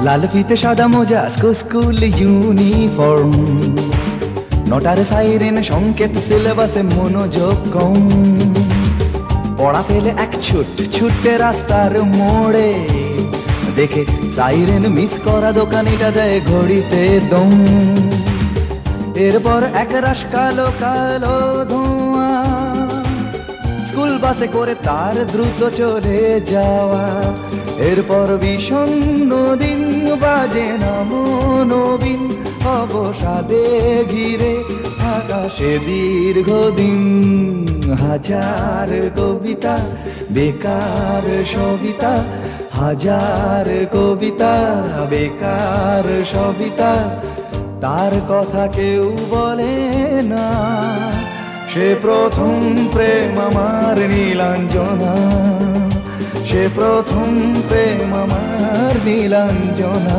লাল ফিতে সাদা মোজা স্কুল ইউনিফর্ম, নটার সাইরেন সংকেত সিলেবাসে মনোযোগ কম। পড়া ফেলে এক ছুটে রাস্তার মোড়ে, দেখে সাইরেন মিস করা দোকানিটা দেয় ঘড়িতে দম। এরপর এক রাশ কালো কালো ধোঁয়া, স্কুল বাসে করে তার দ্রুত চলে যাওয়া। এরপর বিষণ্ণ দিন বাজে না মনোবিন, অবসাদে ঘিরে আকাশে দীর্ঘদিন। হাজার কবিতা বেকার সবিতা, হাজার কবিতা বেকার সবিতা, তার কথা কেউ বলে না। সে প্রথম প্রেম আমার নীলাঞ্জনা, সে প্রথম প্রেম আমার নীলাঞ্জনা।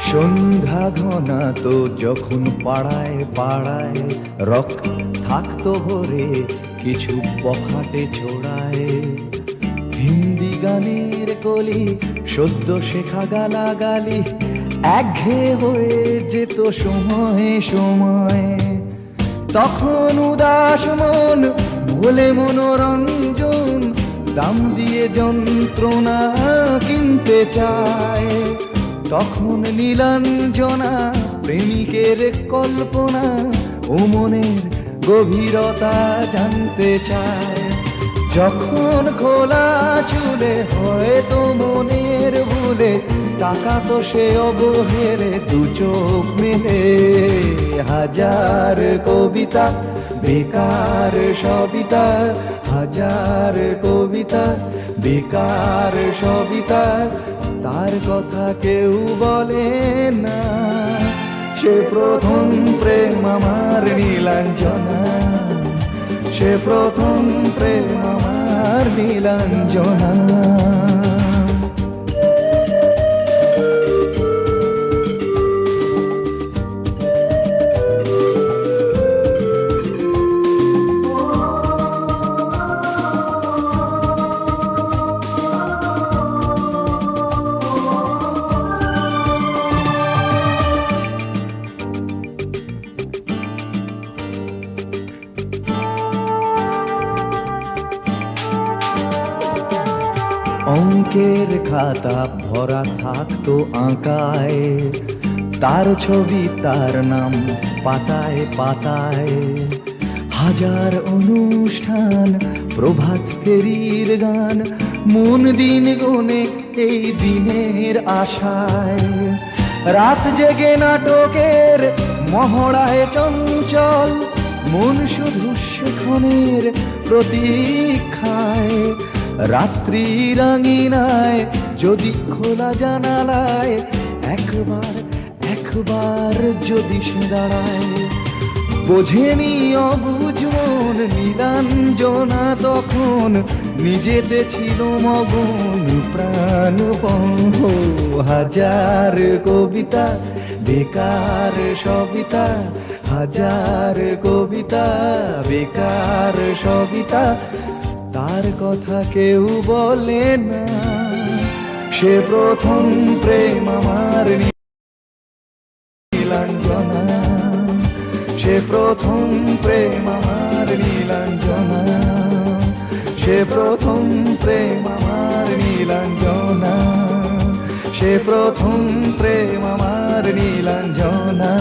সন্ধ্যা ঘনা তো যখন পাড়ায় পাড়ায় রক থাকতো ভরে কিছু বখাটে ছোড়ায়। হিন্দি গানের কলি সদ্য শেখা গালাগালি একঘেয়ে হয়ে যেত সময়ে সময়ে। তখন উদাস মন ভোলে মনোরঞ্জন, দাম দিয়ে যন্ত্রণা কিনতে চায়। তখন নীলাঞ্জনা প্রেমিকের কল্পনা ও মনের গভীরতা জানতে চায়। যখন খোলা চুলে হয়তো মনের ভুলে, টাকা তো সে অবহেলে দু চোখ মেলে। হাজার কবিতা বেকার সবিতা, হাজার কবিতা বেকার সবিতা, তার কথা কেউ বলে না। সে প্রথম প্রেম আমার নীলাঞ্জনা, সে প্রথম প্রেম আমার নীলাঞ্জনা। অঙ্কের খাতা ভরা থাকতো আঁকায়, তার ছবি তার নাম পাতায় পাতায়। হাজার অনুষ্ঠান প্রভাত ফেরির গান, মন দিন গুনে এই দিনের আশায়। রাত জেগে নাটকের মহড়ায় চঞ্চল, মন শুধু সেখানের প্রতীক্ষায়। রাত্রি রাঙিনায় যদি খোলা জানালায় একবার একবার যদি সে দাঁড়ায়। বোঝেনি অবুঝ মন নীলাঞ্জনা তখন, নিজেতে ছিল মগন প্রাণপণ। হাজার কবিতা বেকার সবিতা, হাজার কবিতা বেকার সবিতা, তার কথা কেউ বলে না। সে প্রথম প্রেম আমার নীলাঞ্জনা, সে প্রথম প্রেম আমার নীলাঞ্জনা, সে প্রথম প্রেম আমার নীলাঞ্জনা, সে প্রথম প্রেম আমার নীলাঞ্জনা।